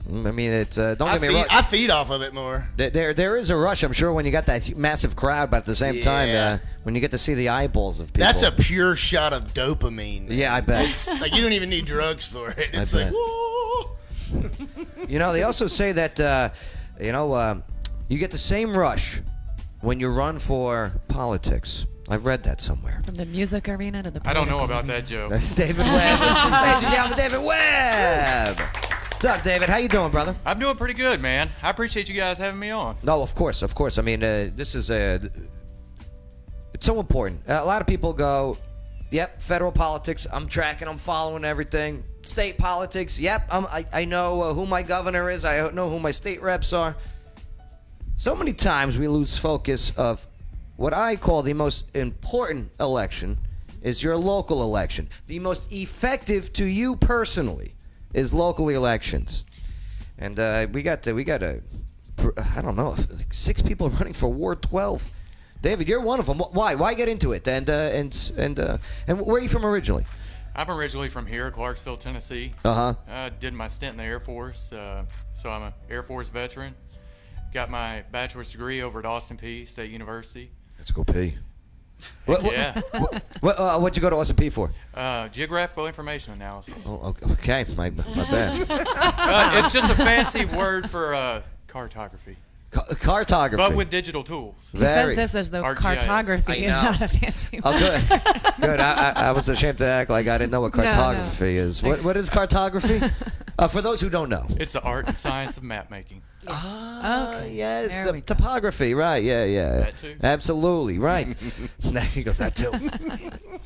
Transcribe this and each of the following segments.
I mean, it's don't get me wrong. I feed off of it more. There is a rush, I'm sure, when you got that massive crowd, but at the same time, when you get to see the eyeballs of people. That's a pure shot of dopamine. Man. Yeah, I bet. It's, like, you don't even need drugs for it. It's like, whoa. You know, they also say that, you get the same rush when you run for politics. I've read that somewhere. From the music arena to the I don't know about that, Joe. That's David Webb. Ladies and gentlemen, David Webb. What's up, David? How you doing, brother? I'm doing pretty good, man. I appreciate you guys having me on. No, of course. I mean, this is it's so important. A lot of people go, yep, federal politics, I'm tracking, I'm following everything. State politics, yep, I know who my governor is, I know who my state reps are. So many times we lose focus of what I call the most important election is your local election. The most effective to you personally is local elections. And we got I don't know, like 6 people running for Ward 12. David, you're one of them. Why get into it? And where are you from originally? I'm originally from here, Clarksville, Tennessee. I did my stint in the Air Force, so I'm an Air Force veteran. Got my bachelor's degree over at Austin Peay State University. Let's go P. Yeah. What'd you go to Austin Peay for? Geographical information analysis. Oh, okay, my bad. It's just a fancy word for cartography. Cartography. But with digital tools. He says this as though RGIS. cartography is not a fancy word. Oh, good. Good. I was ashamed to act like I didn't know what cartography is. What is cartography? For those who don't know. It's the art and science of map making. Okay. Yes, There the topography, right, yeah. That too. Absolutely, right. He goes, that too.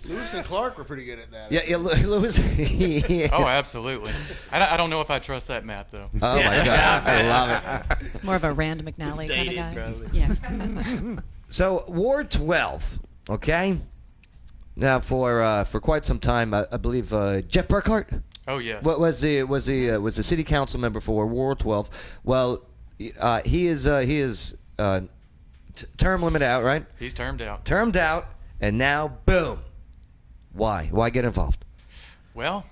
Lewis and Clark were pretty good at that. Yeah, Lewis. Yeah. Oh, absolutely. I don't know if I trust that map, though. Oh, my God. I love it. More of a Rand McNally kind of guy. Probably. Yeah. So, Ward 12, okay? Now, for quite some time, I believe Jeff Burkhart Oh, yes. was the city council member for Ward 12. Well, he is term limited out, right? He's termed out. Termed out, and now, boom. Why get involved? Well,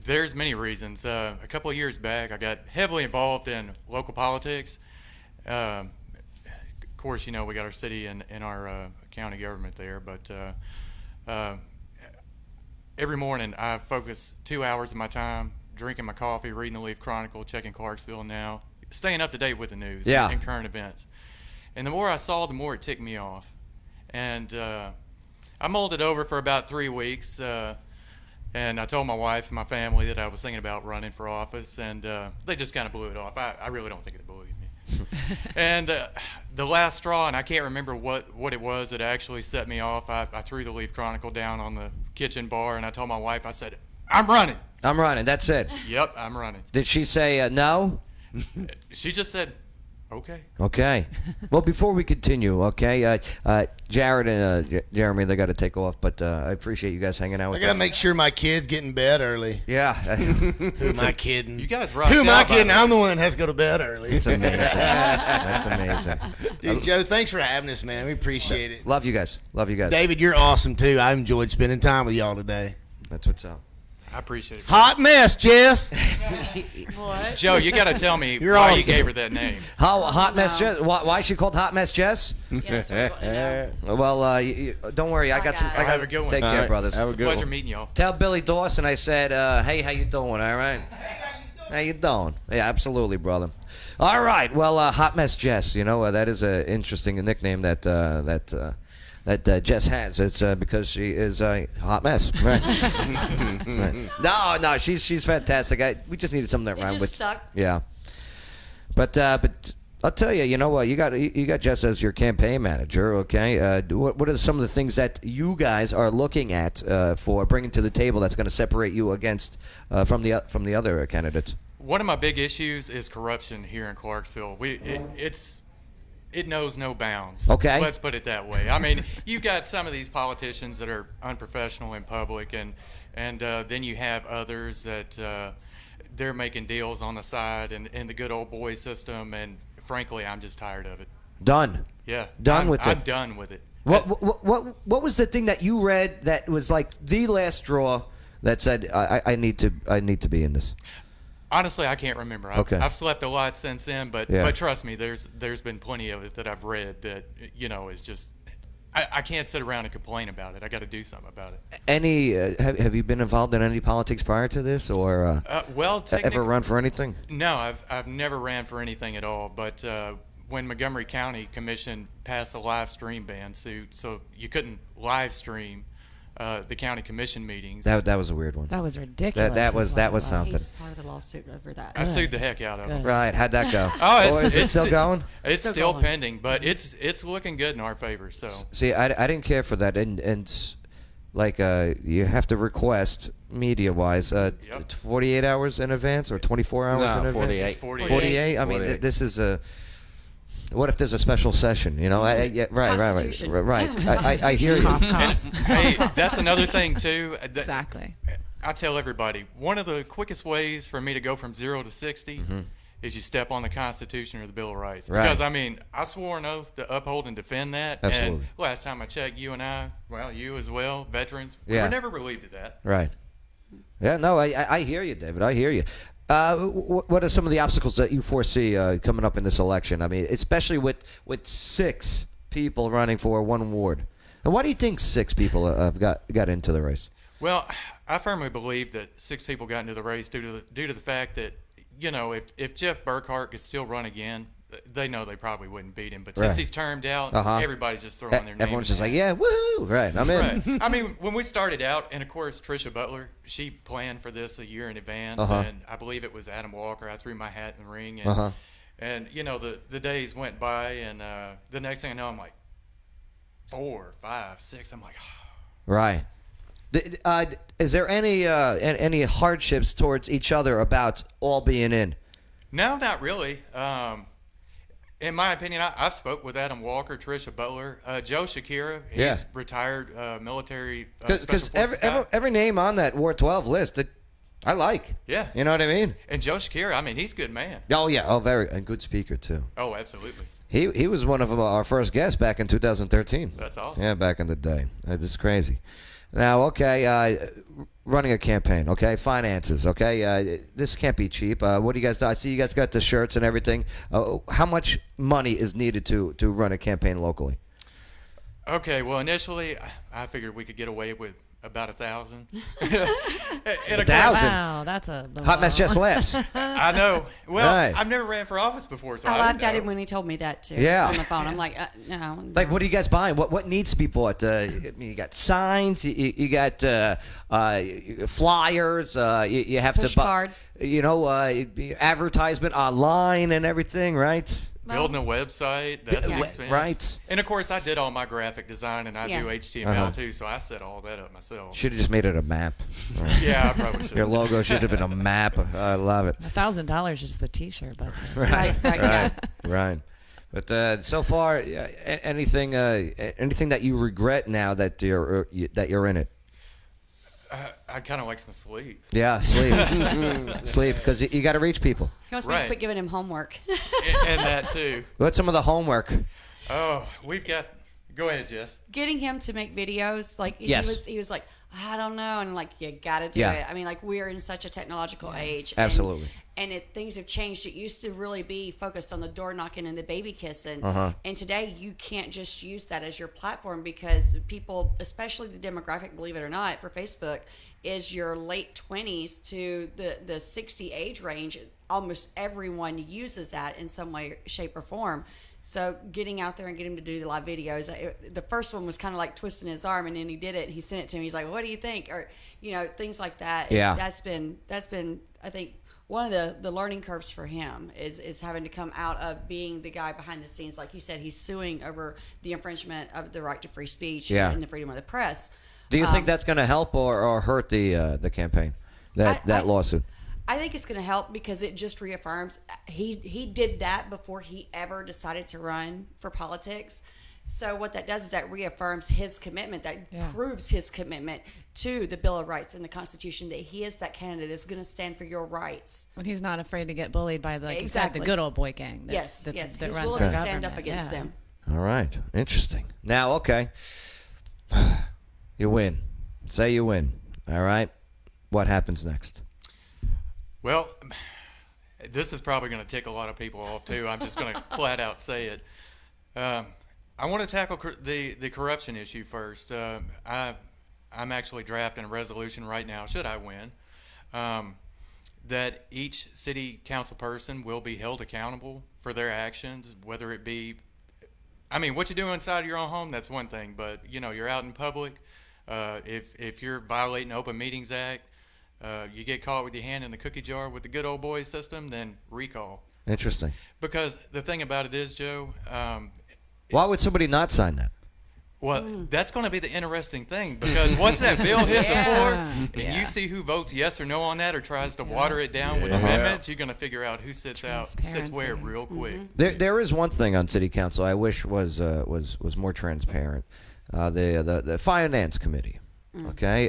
there's many reasons. A couple of years back, I got heavily involved in local politics. Of course, we got our city and our county government there, but every morning I focus 2 hours of my time drinking my coffee, reading the Leaf Chronicle, checking Clarksville Now, staying up to date with the news and current events. And the more I saw, the more it ticked me off. And I mulled it over for about 3 weeks, and I told my wife and my family that I was thinking about running for office, and they just kind of blew it off. I really don't think it believed me. And the last straw, and I can't remember what it was that actually set me off, I threw the Leaf Chronicle down on the kitchen bar, and I told my wife, I said, I'm running. That's it. Yep, I'm running. Did she say no? She just said, okay. Okay. Well, before we continue, okay, Jared and Jeremy, they got to take off, but I appreciate you guys hanging out with I got to us. make sure my kids get in bed early. Yeah. Who am I kidding? You guys rock. Who am I kidding? I'm the one that has to go to bed early. It's amazing. That's amazing. Dude, Joe, thanks for having us, man. We appreciate it. Love you guys. David, you're awesome, too. I enjoyed spending time with y'all today. That's what's up. I appreciate it. Hot mess, Jess. What? Joe, you got to tell me You're why awesome. you gave her that name. How Hot Mess Jess? Why is she called Hot Mess Jess? Yes, we want to know. Well, don't worry. I got some. I Have a got good one. Take All care, right. brothers. It's a pleasure meeting y'all. Tell Billy Dawson I said, hey, how you doing? All right. How you doing? Yeah, absolutely, brother. All right. Well, Hot Mess Jess. That is an interesting nickname that Jess has. It's because she is a hot mess. Right. Right. No, she's fantastic. We just needed something that It rhymed just with. stuck. Yeah. But I'll tell you. You know what? You got Jess as your campaign manager. Okay. What are some of the things that you guys are looking at for bringing to the table that's going to separate you against from the other candidates? One of my big issues is corruption here in Clarksville. It knows no bounds. Okay. Let's put it that way. I mean, you've got some of these politicians that are unprofessional in public, and then you have others that they're making deals on the side and the good old boy system, and frankly, I'm just tired of it. Done. Yeah. Done with it. I'm done with it. What was the thing that you read that was like the last straw that said I need to be in this? Honestly, I can't remember. Okay. I've slept a lot since then, but Yeah. but trust me, there's been plenty of it that I've read that is just I can't sit around and complain about it. I got to do something about it. Any have you been involved in any politics prior to this, or Well, ever run for anything? No, I've never ran for anything at all. But when Montgomery County Commission passed a live stream ban, so you couldn't live stream the county commission meetings. That was a weird one. That was ridiculous. That was something. He's part of the lawsuit over that. I sued the heck out of them. Right? How'd that go? Oh, Or is it still going? It's Still still going. pending, but it's looking good in our favor. So See, I didn't care for that, and like you have to request media-wise 48 hours in advance or 24 hours No, in advance. 48. it's 48. 48. I mean, 48. this is a. What if there's a special session? You know, right. I hear you. Cough, And cough. hey, that's another thing too. Exactly. I tell everybody, one of the quickest ways for me to go from 0 to 60 is you step on the Constitution or the Bill of Rights. Right. Because, I mean, I swore an oath to uphold and defend that. Absolutely. And last time I checked, you and I, well, you as well, veterans, we Yeah. were never relieved of that. Right. Yeah. No, I hear you, David. I hear you. What are some of the obstacles that you foresee coming up in this election? I mean, especially with 6 people running for one ward. And why do you think 6 people have got into the race? Well, I firmly believe that 6 people got into the race due to the fact that, if Jeff Burkhart could still run again, they know they probably wouldn't beat him. But since Right. he's termed out, everybody's just throwing their name. Everyone's in just the like, hat. yeah, woo, right? I'm in. Right. I mean, when we started out, and of course, Trisha Butler, she planned for this a year in advance, and I believe it was Adam Walker. I threw my hat in the ring, and the days went by, and the next thing I know, I'm like 4, 5, 6. I'm like, Right. Is there any hardships towards each other about all being in? no, not really. In my opinion, I've spoke with Adam Walker, Trisha Butler, Joe Shakira. He's retired military. Because every name on that Ward 12 list, I like. Yeah. You know what I mean? And Joe Shakira, I mean, he's a good man. Oh yeah. Oh, very and good speaker too. Oh, absolutely. He was one of our first guests back in 2013. That's awesome. Yeah, back in the day. That's crazy. Now, okay, running a campaign, okay, finances, okay. This can't be cheap. What do you guys do? I see you guys got the shirts and everything. How much money is needed to run a campaign locally? Okay, well, initially, I figured we could get away with about 1,000. $1,000? Wow, that's a Hot Mess just laughs. I know. Well, Right. I've never ran for office before, so I I laughed didn't at know. him when he told me that too. Yeah. On the phone, I'm like, no. Like, what are you guys buying? What needs to be bought? I mean, you got signs. You got flyers. You have Push to buy. cards. Advertisement online and everything, right? Building a website, that's an Yeah. expense. Right. And of course, I did all my graphic design, and I Yeah. do HTML too, so I set all that up myself. Should have just made it a map. Yeah, I probably should. Your logo should have been a map. I love it. $1,000 is the T-shirt budget. Right, yeah. Right. But so far, anything that you regret now that you're in it? I kind of like some sleep. Yeah, sleep, sleep, because you got to reach people. He wants me to Right. quit giving him homework. And that too. What's some of the homework? Oh, we've got. Go ahead, Jess. Getting him to make videos, like Yes. he was like, I don't know, and like you got to do Yeah. it. I mean, like we're in such a technological age. Absolutely. And things have changed. It used to really be focused on the door knocking and the baby kissing. And today you can't just use that as your platform because people, especially the demographic, believe it or not, for Facebook, is your late 20s to the 60 age range. Almost everyone uses that in some way, shape, or form. So getting out there and getting him to do the live videos. The first one was kind of like twisting his arm, and then he did it. And he sent it to me. He's like, "What do you think?" Or things like that. Yeah. That's been I think one of the learning curves for him is having to come out of being the guy behind the scenes. Like you said, he's suing over the infringement of the right to free speech and the freedom of the press. Do you think that's going to help or hurt the campaign? That lawsuit. I think it's going to help because it just reaffirms he did that before he ever decided to run for politics. So what that does is that reaffirms his commitment, proves his commitment to the Bill of Rights and the Constitution, that he is that candidate that's going to stand for your rights. When he's not afraid to get bullied by the Exactly. the good old boy gang. Yes, that he's runs willing our to stand up government. against Yeah. them. All right. Interesting. Now, okay. You win. Say you win. All right. What happens next? Well, This is probably going to tick a lot of people off too. I'm just going to flat out say it. I want to tackle the corruption issue first. I'm actually drafting a resolution right now, should I win, that each city council person will be held accountable for their actions, whether it be, I mean, what you do inside of your own home, that's one thing, but you're out in public. If you're violating the Open Meetings Act, you get caught with your hand in the cookie jar with the good old boy system, then recall. Interesting. Because the thing about it is, Joe, why would somebody not sign that? well, that's going to be the interesting thing, because once that bill hits the floor and you see who votes yes or no on that or tries to water it down with amendments, you're going to figure out who sits where real quick. There is one thing on city council I wish was more transparent. The finance committee. Okay,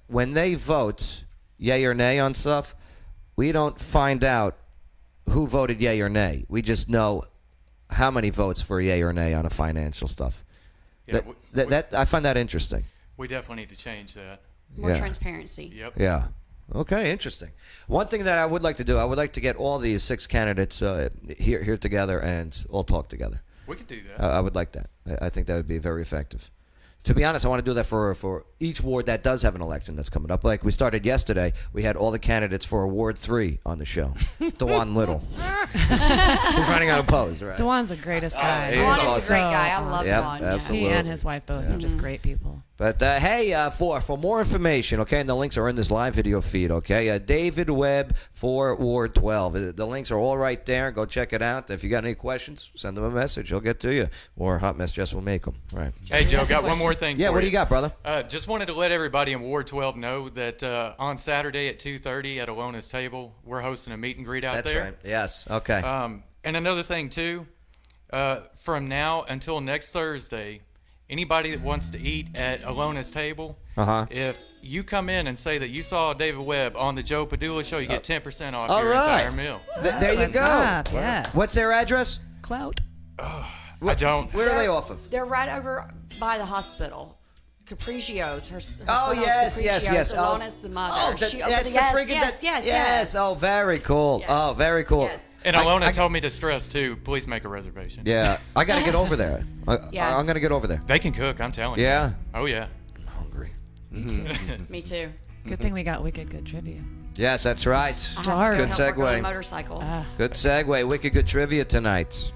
when they vote yay or nay on stuff, we don't find out who voted yay or nay. We just know how many votes for yay or nay on a financial stuff. Yeah, that I find that interesting. We definitely need to change that. More transparency. Yep. Yeah. Okay, interesting. One thing that I would like to do, I would like to get all these 6 candidates here together and all talk together. We could do that. I would like that. I think that would be very effective. To be honest, I want to do that for each ward that does have an election that's coming up. Like we started yesterday, we had all the candidates for Ward 3 on the show. Dewan Little. He's running unopposed, right? Dewan's the greatest guy. Dewan is a great guy. I love Yep, Dewan. absolutely. He and his wife both are just great people. But hey, for more information, okay, and the links are in this live video feed, okay? David Webb for Ward 12. The links are all right there. Go check it out. If you got any questions, send them a message. He'll get to you. Or Hot Mess Jess will make them. Right. Hey, Joe, got one more thing Yeah, for what do you got, brother? Just wanted to let everybody in Ward 12 know that on Saturday at 2:30 at Alona's Table, we're hosting a meet and greet out That's there. right. Yes. Okay. And another thing, too, from now until next Thursday, anybody that wants to eat at Alona's Table, if you come in and say that you saw David Webb on the Joe Padula Show, you get 10% off your entire meal. There you go. Yeah. What's their address? Clout. I don't. Where are they off of? They're right over by the hospital. Capriccio's. Her Oh, son owns yes. Capriccio's. Alona's the mother. Oh, that's the friggin' yes. Oh, very cool. Yes. Oh, very cool. Yes. And Alona told me to stress, too, please make a reservation. Yeah, I got to get over there. Yeah. I'm going to get over there. They can cook, I'm telling you. Yeah? Oh, yeah. I'm hungry. Me too. Good thing we got wicked good trivia. Yes, that's right. I have to Darn. go Good help work on segue. a motorcycle. Good segue. Wicked good trivia tonight.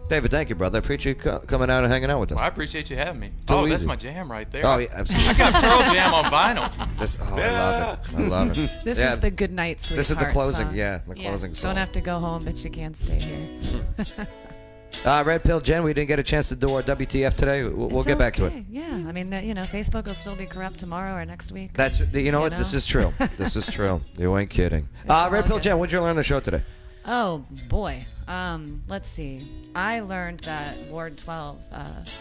David, thank you, brother. I appreciate you coming out and hanging out with us. Well, I appreciate you having me. Too That's easy. my jam right there. Oh, yeah, absolutely. I got Pearl Jam on vinyl. I love it. I love it. This Yeah, is the good night, sweetheart. This is the closing. song. Yeah, the closing song. Don't have to go home, but you can stay here. Red Pill Jen, we didn't get a chance to do our WTF today. We'll It's get back to it. okay. Yeah, I mean, Facebook will still be corrupt tomorrow or next week. That's what? This is true. This is true. You ain't kidding. Red Pill okay. Jen, what'd you learn on the show today? Oh boy. Let's see. I learned that Ward 12.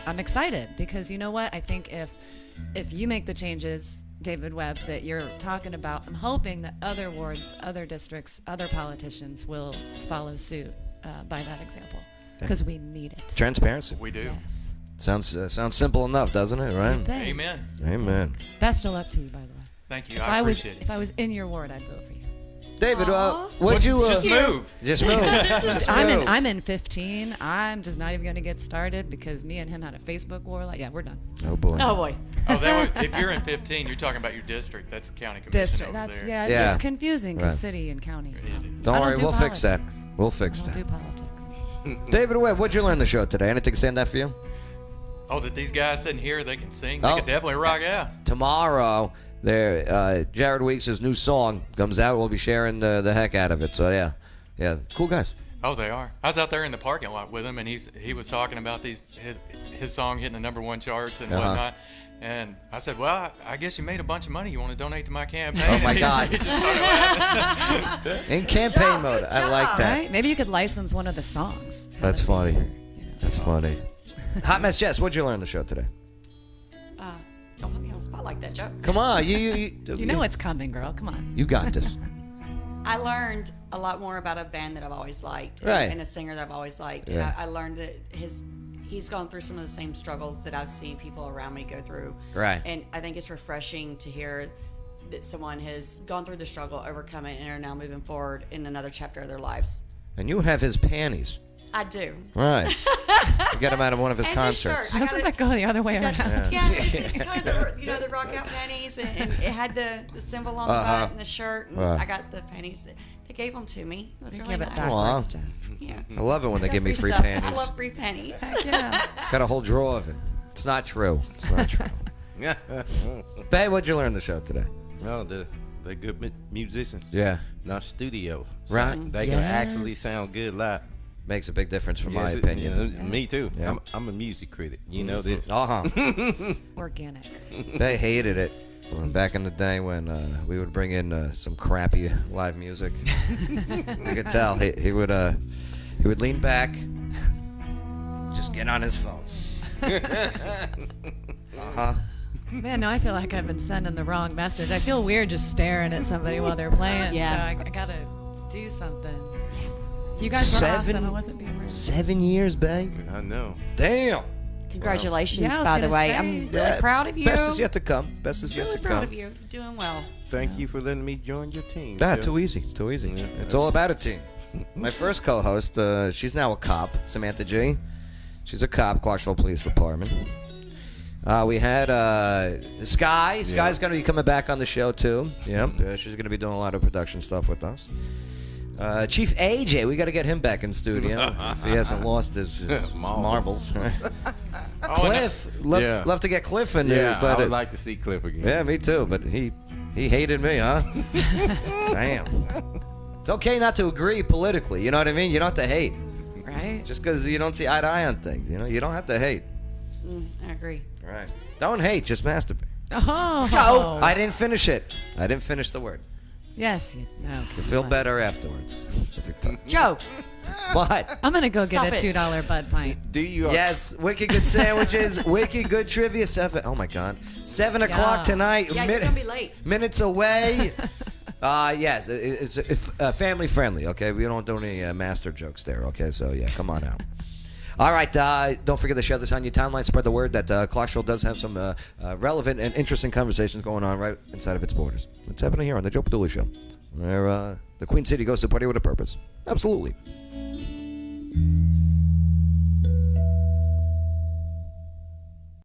I'm excited because you know what? I think if you make the changes, David Webb, that you're talking about, I'm hoping that other wards, other districts, other politicians will follow suit by that example because we need it. Transparency. We do. Yes. Sounds simple enough, doesn't it? Right? Thanks. Amen. Amen. Best of luck to you, by the way. Thank you. If I was appreciate it. if I was in your ward, I'd vote for you. David, what'd you Just move. Just move. Just move. I'm in 15. I'm just not even going to get started because me and him had a Facebook war. Like, yeah, we're done. Oh boy. Oh boy. If you're in 15 you're talking about your district. That's county commission District. over That's there. It's confusing because Right. city and county. Don't I worry, do we'll fix that. politics. We'll fix I don't that. do politics. David Webb, what'd you learn on the show today? Anything stand out for you? Oh, that these guys sitting here, they can sing. They Oh. could definitely rock out. Tomorrow, Jared Weeks' new song comes out. We'll be sharing the heck out of it. So yeah, cool guys. Oh, they are. I was out there in the parking lot with him, and he was talking about his song hitting the #1 charts and whatnot. And I said, well, I guess you made a bunch of money. You want to donate to my campaign? Oh my God. He just started laughing. In campaign mode. I like that. Right? Maybe you could license one of the songs. That's funny. That's awesome. funny. Hot Mess Jess, what'd you learn on the show today? Don't put me on the spot like that, Joe. Come on, You know it's coming, girl. Come on. You got this. I learned a lot more about a band that I've always liked, Right. and a singer that I've always liked. Yeah. And I learned that he's gone through some of the same struggles that I've seen people around me go through. Right. And I think it's refreshing to hear that someone has gone through the struggle, overcome it, and are now moving forward in another chapter of their lives. And you have his panties. I do. Right. You get him out of one of his And concerts. shirt. Doesn't that go the other way around? Yeah, it's kind of the rock out panties, and it had the symbol on the butt and the shirt, and I got the panties. They gave them to me. It was really Give it nice. backwards, Jeff. Yeah. I love it when they give me free stuff. panties. I love free panties. Yeah. Got a whole drawer of it. It's not true. It's not true. Babe, what'd you learn on the show today? No, they're good musicians. Yeah. Not studio. So Right. they can actually sound good live. Makes a big difference from my Yes, opinion. you know, me too. Yeah. I'm a music critic. You know this. Organic. They hated it back in the day when we would bring in some crappy live music. You could tell he would lean back, just get on his phone. Man, now I feel like I've been sending the wrong message. I feel weird just staring at somebody while they're playing. Yeah. So I gotta do something. You guys were awesome. I wasn't being rude. 7 years, babe. I know. Damn. Congratulations, Yeah, I was by the gonna way. say. I'm really proud of you. Best is yet to come. Best is yet really to proud come. of you. You're doing well. Thank you for letting me join your team. Ah, Joe. too easy. Too easy. Yeah. It's all about a team. My first co-host, she's now a cop, Samantha G. She's a cop, Clarksville Police Department. We had Sky. Sky's going to be coming back on the show, too. Yep. She's going to be doing a lot of production stuff with us. Chief AJ, we got to get him back in studio if he hasn't lost his marbles. Cliff, love to get Cliff in there. Yeah, But I would like to see Cliff again. yeah, me too. But he hated me, huh? Damn. It's okay not to agree politically. You know what I mean? You don't have to hate. Right? Just because you don't see eye to eye on things. You know, you don't have to hate. I agree. Right. Don't hate. Just masturbate. Oh. Joe. I didn't finish it. I didn't finish the word. Yes. No. You feel better afterwards. Joe. What? I'm gonna go Stop get a it. $2 Bud pint. Do you? Yes, wicked good sandwiches, wicked good trivia. Oh my God, 7 o'clock tonight. Yeah, you're gonna be late. Minutes away. Yes, it's family friendly. Okay, we don't do any master jokes there. Okay, so yeah, come on out. All right, don't forget to share this on your timeline. Spread the word that Clarksville does have some relevant and interesting conversations going on right inside of its borders. It's happening here on the Joe Padula Show, where the Queen City goes to party with a purpose. Absolutely.